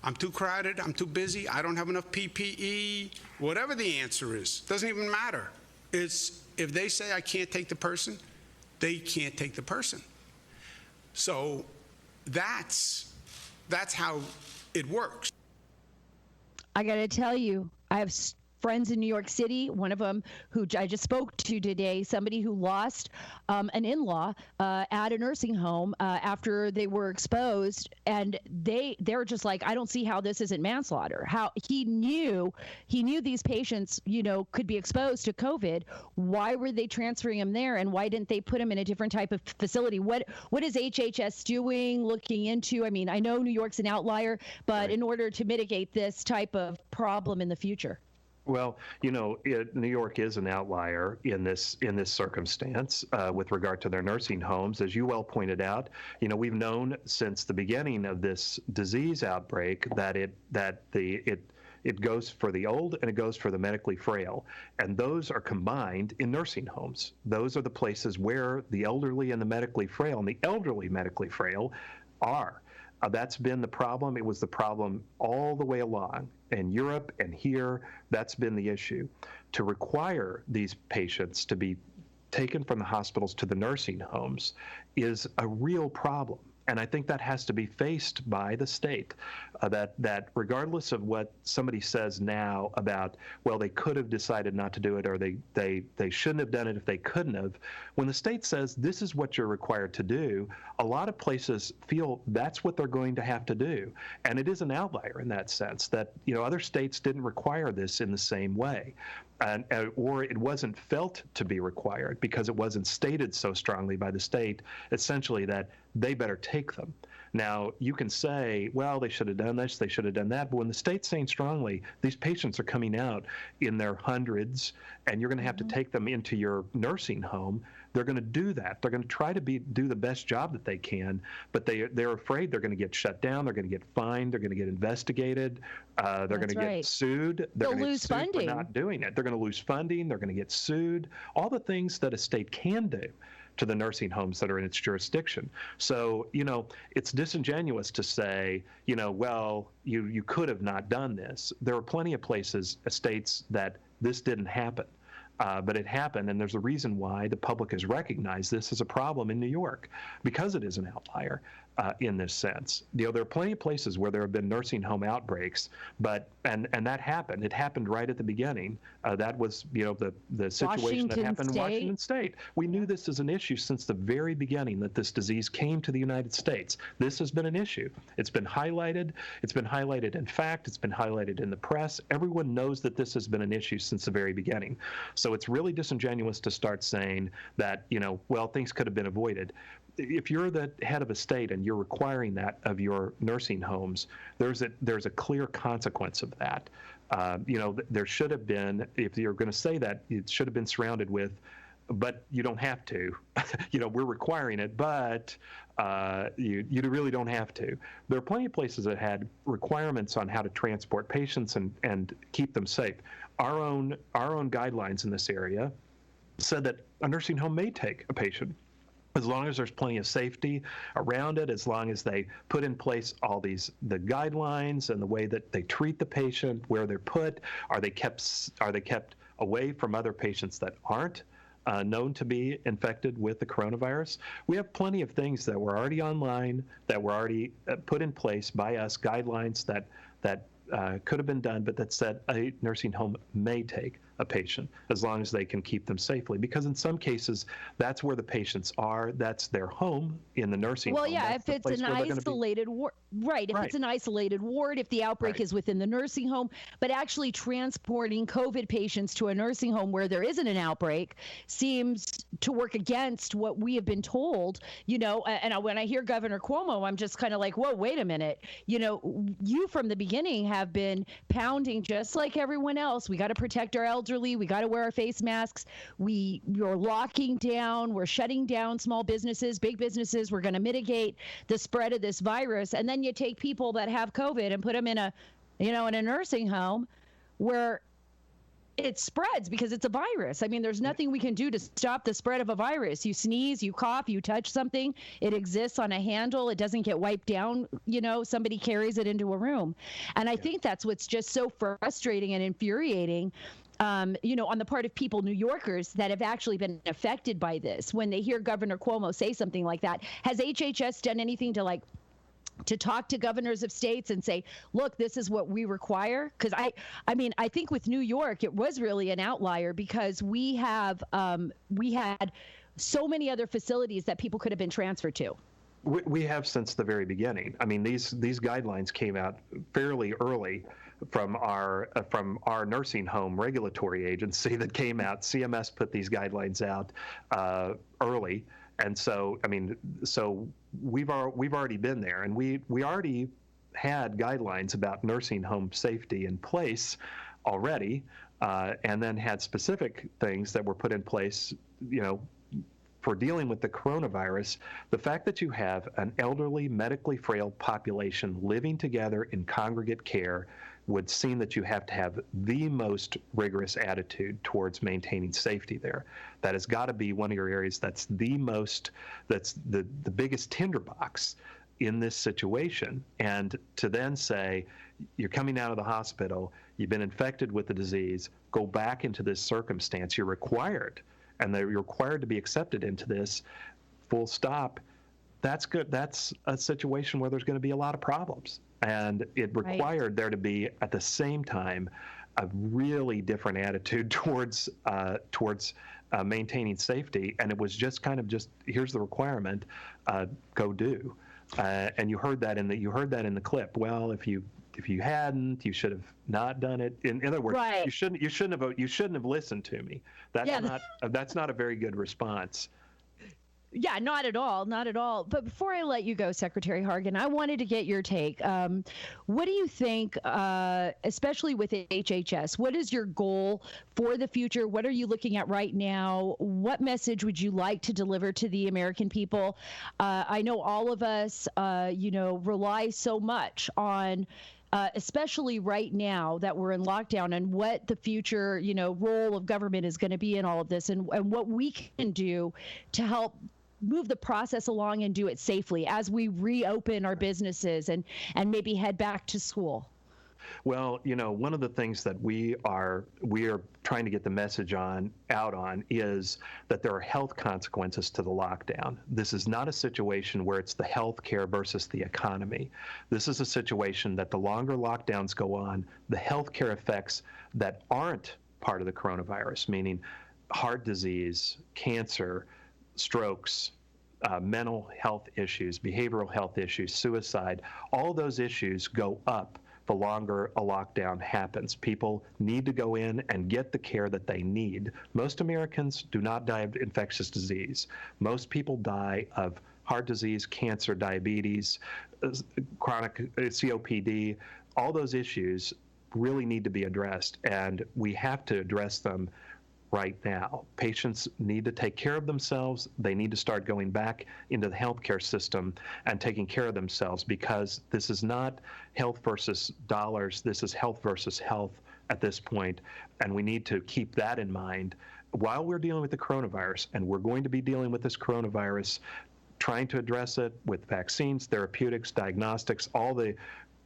I'm too crowded, I'm too busy, I don't have enough PPE, whatever the answer is, doesn't even matter. It's if they say I can't take the person, they can't take the person. So that's how it works. I got to tell you, I have friends in New York City, one of them who I just spoke to today, somebody who lost an in-law at a nursing home after they were exposed, and they're just like, I don't see how this isn't manslaughter. How he knew these patients, could be exposed to COVID. Why were they transferring them there, and why didn't they put them in a different type of facility? What is HHS doing, looking into? I mean, I know New York's an outlier, but in order to mitigate this type of problem in the future. Well, New York is an outlier in this circumstance with regard to their nursing homes. As you well pointed out, we've known since the beginning of this disease outbreak that it goes for the old and it goes for the medically frail, and those are combined in nursing homes. Those are the places where the elderly and the medically frail, and the elderly medically frail, are. That's been the problem. It was the problem all the way along. In Europe and here, that's been the issue. To require these patients to be taken from the hospitals to the nursing homes is a real problem. And I think that has to be faced by the state, that regardless of what somebody says now about, well, they could have decided not to do it, or they shouldn't have done it if they couldn't have, when the state says this is what you're required to do, a lot of places feel that's what they're going to have to do. And it is an outlier in that sense, that other states didn't require this in the same way. Or it wasn't felt to be required because it wasn't stated so strongly by the state, essentially, that they better take them. Now, you can say, well, they should have done this, they should have done that, but when the state's saying strongly, these patients are coming out in their hundreds, and you're going to have to take them into your nursing home, they're going to do that. They're going to try to do the best job that they can, but they're afraid they're going to get shut down, they're going to get fined, they're going to get investigated, they're going to get sued. They're going to lose funding for not doing it. They're going to lose funding, they're going to get sued, all the things that a state can do to the nursing homes that are in its jurisdiction. So, it's disingenuous to say, well, you could have not done this. There are plenty of places, states, that this didn't happen. But it happened, and there's a reason why the public has recognized this as a problem in New York, because it is an outlier in this sense. There are plenty of places where there have been nursing home outbreaks, but and that happened. It happened right at the beginning. That was the situation that happened in Washington State. We knew this as an issue since the very beginning, that this disease came to the United States. This has been an issue. It's been highlighted. It's been highlighted in fact. It's been highlighted in the press. Everyone knows that this has been an issue since the very beginning. So it's really disingenuous to start saying that, well, things could have been avoided. if you're the head of a state and you're requiring that of your nursing homes, there's a clear consequence of that. There should have been, if you're going to say that, it should have been surrounded with, but you don't have to. We're requiring it, but you really don't have to. There are plenty of places that had requirements on how to transport patients and keep them safe. Our own guidelines in this area said that a nursing home may take a patient as long as there's plenty of safety around it, as long as they put in place all the guidelines and the way that they treat the patient, where they're put, are they kept away from other patients that aren't known to be infected with the coronavirus. We have plenty of things that were already online, that were already put in place by us, guidelines that could have been done, but that said a nursing home may take a patient as long as they can keep them safely. Because in some cases, that's where the patients are. That's their home in the nursing home. Well, yeah, That's if it's an isolated ward, right? If it's an isolated ward, if the outbreak is within the nursing home, but actually transporting COVID patients to a nursing home where there isn't an outbreak seems to work against what we have been told. And when I hear Governor Cuomo, I'm just kind of like, whoa, wait a minute. You from the beginning have been pounding just like everyone else. We got to protect our elderly. We got to wear our face masks. We're locking down. We're shutting down small businesses, big businesses. We're going to mitigate the spread of this virus. And then you take people that have COVID and put them in a nursing home where it spreads because it's a virus. I mean, there's nothing we can do to stop the spread of a virus. You sneeze, you cough, you touch something, it exists on a handle, it doesn't get wiped down, somebody carries it into a room. And I think that's what's just so frustrating and infuriating, on the part of people, New Yorkers, that have actually been affected by this. When they hear Governor Cuomo say something like that, has HHS done anything to talk to governors of states and say, look, this is what we require? Because I think with New York, it was really an outlier because we had so many other facilities that people could have been transferred to. We have since the very beginning. I mean, these guidelines came out fairly early from our nursing home regulatory agency that came out. CMS put these guidelines out early. And so, we've already been there, and we already had guidelines about nursing home safety in place already, and then had specific things that were put in place, for dealing with the coronavirus. The fact that you have an elderly, medically frail population living together in congregate care would seem that you have to have the most rigorous attitude towards maintaining safety there. That has got to be one of your areas that's the biggest tinderbox in this situation. And to then say, you're coming out of the hospital, you've been infected with the disease, go back into this circumstance, you're required, and you're required to be accepted into this, full stop. That's good. That's a situation where there's going to be a lot of problems. And it required there to be, at the same time, a really different attitude towards maintaining safety. And it was just here's the requirement, go do. And you heard that in the clip. Well, if you hadn't, you should have not done it. In other words, you shouldn't have listened to me. That's not a very good response. Yeah, not at all. Not at all. But before I let you go, Secretary Hargan, I wanted to get your take. What do you think, especially with HHS, what is your goal for the future? What are you looking at right now? What message would you like to deliver to the American people? I know all of us, rely so much on especially right now that we're in lockdown, and what the future, role of government is going to be in all of this, and what we can do to help move the process along and do it safely as we reopen our businesses and maybe head back to school. Well, one of the things that we are trying to get the message out on is that there are health consequences to the lockdown. This is not a situation where it's the health care versus the economy. This is a situation that the longer lockdowns go on, the health care effects that aren't part of the coronavirus, meaning heart disease, cancer, strokes, mental health issues, behavioral health issues, suicide, all those issues go up the longer a lockdown happens. People need to go in and get the care that they need. Most Americans do not die of infectious disease. Most people die of heart disease, cancer, diabetes, chronic COPD, all those issues really need to be addressed, and we have to address them right now. Patients need to take care of themselves. They need to start going back into the healthcare system and taking care of themselves, because this is not health versus dollars. This is health versus health at this point, and we need to keep that in mind while we're dealing with the coronavirus. And we're going to be dealing with this coronavirus, trying to address it with vaccines, therapeutics, diagnostics, all the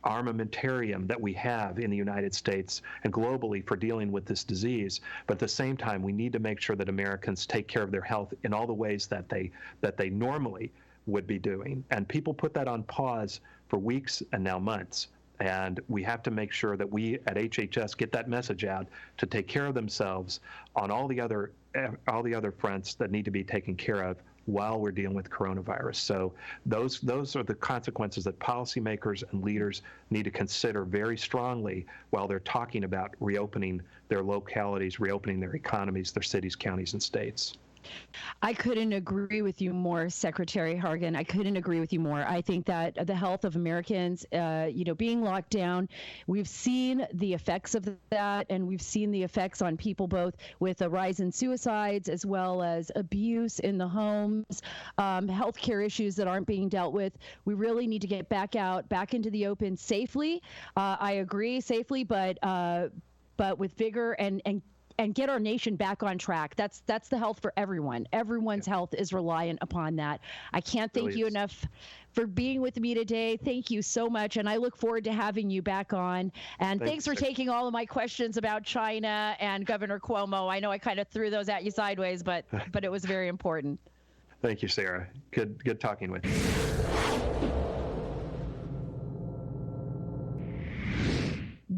armamentarium that we have in the United States and globally for dealing with this disease. But at the same time, we need to make sure that Americans take care of their health in all the ways that they normally would be doing. And people put that on pause for weeks and now months. And we have to make sure that we at HHS get that message out to take care of themselves on all the other fronts that need to be taken care of while we're dealing with coronavirus. So those are the consequences that policymakers and leaders need to consider very strongly while they're talking about reopening their localities, reopening their economies, their cities, counties, and states. I couldn't agree with you more, Secretary Hargan. I couldn't agree with you more. I think that the health of Americans, being locked down, we've seen the effects of that, and we've seen the effects on people both with a rise in suicides as well as abuse in the homes, healthcare issues that aren't being dealt with. We really need to get back into the open safely. I agree, safely, but with vigor and get our nation back on track. That's the health for everyone. Everyone's health is reliant upon that. I can't thank you enough for being with me today. Thank you so much, and I look forward to having you back on. And thanks for taking all of my questions about China and Governor Cuomo. I know I kind of threw those at you sideways, but it was very important. Thank you, Sarah. Good talking with you.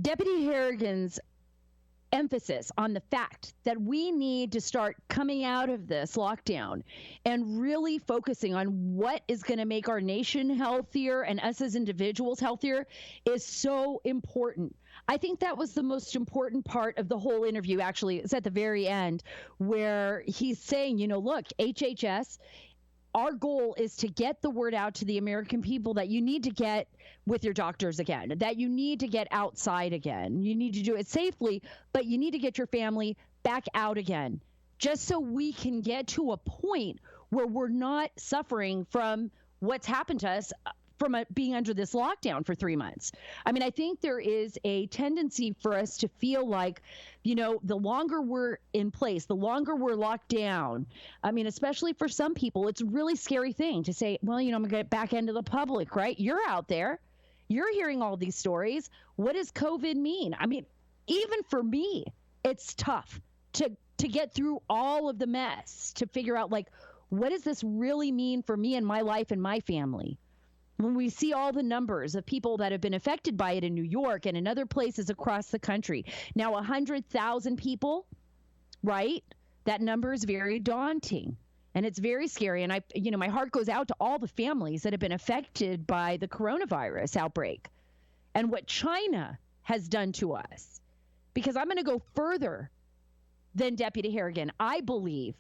Deputy Harrigan's emphasis on the fact that we need to start coming out of this lockdown and really focusing on what is going to make our nation healthier and us as individuals healthier is so important. I think that was the most important part of the whole interview. Actually, it's at the very end where he's saying, look, HHS, our goal is to get the word out to the American people that you need to get with your doctors again, that you need to get outside again. You need to do it safely, but you need to get your family back out again, just so we can get to a point where we're not suffering from what's happened to us from being under this lockdown for 3 months. I mean, I think there is a tendency for us to feel like, the longer we're in place, the longer we're locked down. I mean, especially for some people, it's a really scary thing to say, well, I'm going to get back into the public, right? You're out there. You're hearing all these stories. What does COVID mean? I mean, even for me, it's tough to get through all of the mess, to figure out, what does this really mean for me and my life and my family? When we see all the numbers of people that have been affected by it in New York and in other places across the country, now 100,000 people, right? That number is very daunting, and it's very scary. And my heart goes out to all the families that have been affected by the coronavirus outbreak and what China has done to us. Because I'm going to go further than Deputy Harrigan. I believe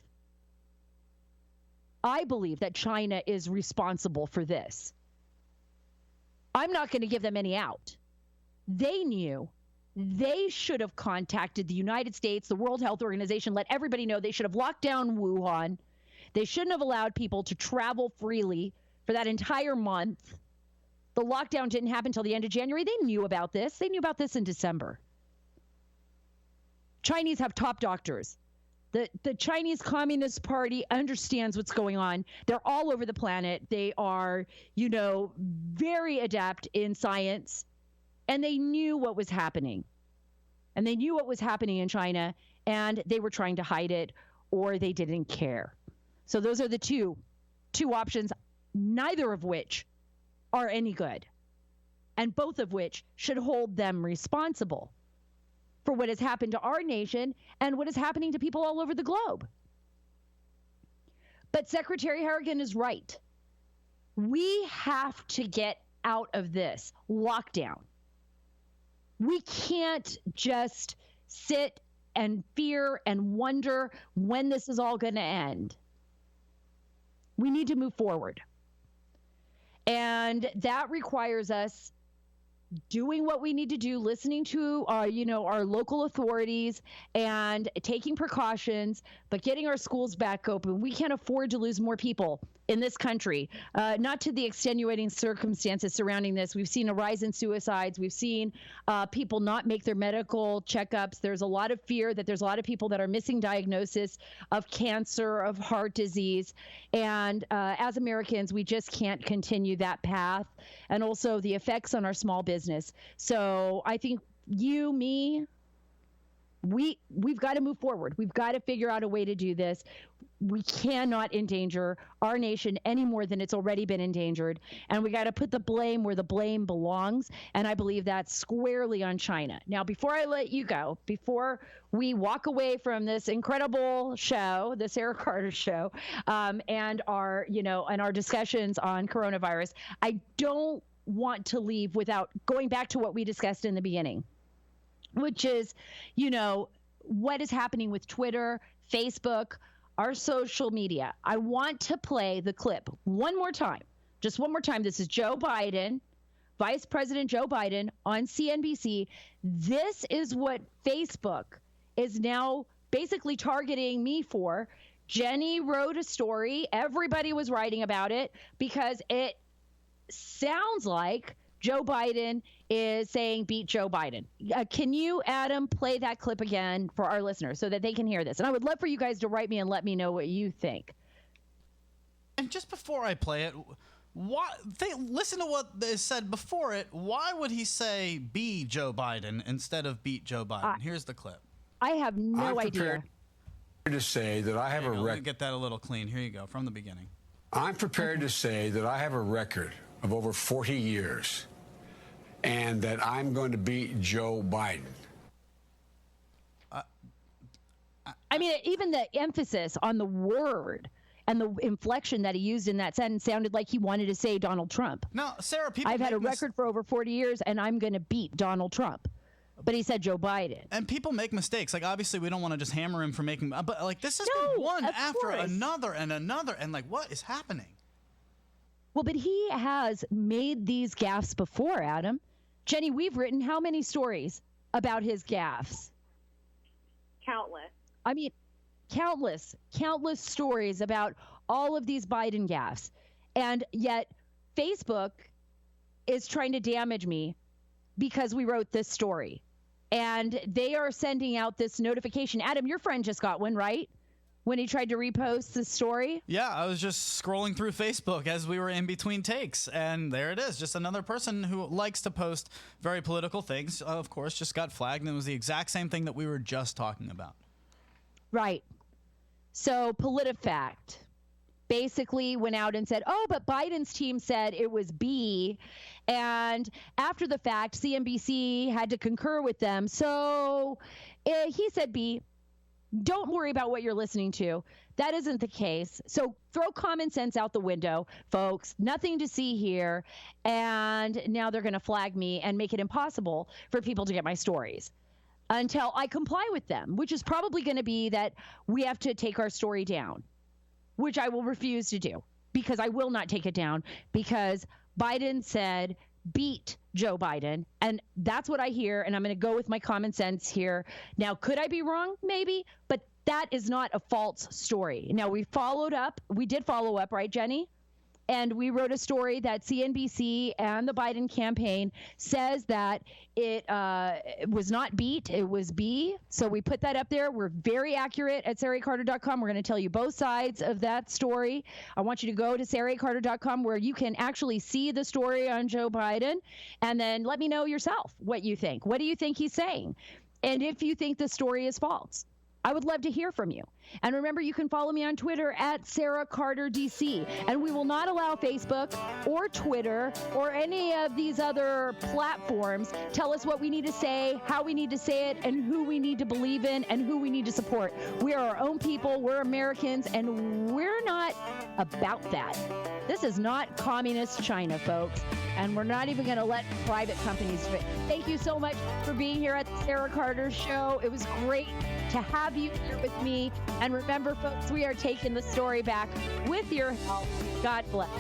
that China is responsible for this. I'm not going to give them any out. They knew. They should have contacted the United States, the World Health Organization, let everybody know. They should have locked down Wuhan. They shouldn't have allowed people to travel freely for that entire month. The lockdown didn't happen until the end of January. They knew about this. They knew about this in December. Chinese have top doctors. The Chinese Communist Party understands what's going on. They're all over the planet. They are, very adept in science, and they knew what was happening. And they knew what was happening in China, and they were trying to hide it, or they didn't care. So those are the two options, neither of which are any good, and both of which should hold them responsible for what has happened to our nation and what is happening to people all over the globe. But Secretary Hargan is right. We have to get out of this lockdown. We can't just sit and fear and wonder when this is all going to end. We need to move forward. And that requires us doing what we need to do, listening to our local authorities and taking precautions, but getting our schools back open. We can't afford to lose more people in this country, not to the extenuating circumstances surrounding this. We've seen a rise in suicides. We've seen people not make their medical checkups. There's a lot of fear that there's a lot of people that are missing diagnosis of cancer, of heart disease. And as Americans, we just can't continue that path. And also the effects on our small business. So I think you, me, we've got to move forward. We've got to figure out a way to do this. We cannot endanger our nation any more than it's already been endangered. And we got to put the blame where the blame belongs. And I believe that's squarely on China. Now, before I let you go, before we walk away from this incredible show, the Sara Carter show, and our discussions on coronavirus, I don't want to leave without going back to what we discussed in the beginning, which is, what is happening with Twitter, Facebook, our social media. I want to play the clip one more time, just one more time. This is Joe Biden, Vice President Joe Biden on CNBC. This is what Facebook is now basically targeting me for. Jenny wrote a story. Everybody was writing about it because it sounds like Joe Biden is saying beat Joe Biden. Can you, Adam, play that clip again for our listeners so that they can hear this? And I would love for you guys to write me and let me know what you think. And just before I play it, listen to what is said before it. Why would he say be Joe Biden instead of beat Joe Biden? Here's the clip. I have no idea. To say that I have a record. Let me get that a little clean. Here you go, from the beginning. I'm prepared to say that I have a record of over 40 years and that I'm going to beat Joe Biden. I mean, even the emphasis on the word and the inflection that he used in that sentence sounded like he wanted to say Donald Trump. No, Sarah, I've had a record for over 40 years and I'm going to beat Donald Trump. But he said Joe Biden. And people make mistakes. Like, obviously, we don't want to just hammer him for making... But, like, this has been one after another and another. And, like, what is happening? Well, but he has made these gaffes before, Adam. Jenny, we've written how many stories about his gaffes? Countless. I mean, countless stories about all of these Biden gaffes. And yet Facebook is trying to damage me because we wrote this story. And they are sending out this notification. Adam, your friend just got one, right? When he tried to repost the story? Yeah, I was just scrolling through Facebook as we were in between takes, and there it is. Just another person who likes to post very political things, of course, just got flagged, and it was the exact same thing that we were just talking about. Right. So PolitiFact basically went out and said, oh, but Biden's team said it was B. And after the fact, CNBC had to concur with them. So he said B. Don't worry about what you're listening to. That isn't the case. So throw common sense out the window, folks. Nothing to see here. And now they're going to flag me and make it impossible for people to get my stories until I comply with them, which is probably going to be that we have to take our story down, which I will refuse to do because I will not take it down because Biden said beat Joe Biden. And that's what I hear. And I'm going to go with my common sense here. Now, could I be wrong? Maybe. But that is not a false story. Now, we followed up. We did follow up, right, Jenny? And we wrote a story that CNBC and the Biden campaign says that it was not beat, it was B. So we put that up there. We're very accurate at SaraCarter.com. We're going to tell you both sides of that story. I want you to go to SaraCarter.com where you can actually see the story on Joe Biden and then let me know yourself what you think. What do you think he's saying? And if you think the story is false. I would love to hear from you. And remember, you can follow me on Twitter at Sara Carter DC. And we will not allow Facebook or Twitter or any of these other platforms tell us what we need to say, how we need to say it, and who we need to believe in and who we need to support. We are our own people. We're Americans, and we're not about that. This is not communist China, folks. And we're not even going to let private companies do it. Thank you so much for being here at the Sara Carter Show. It was great to have you here with me. And remember, folks, we are taking the story back with your help. God bless.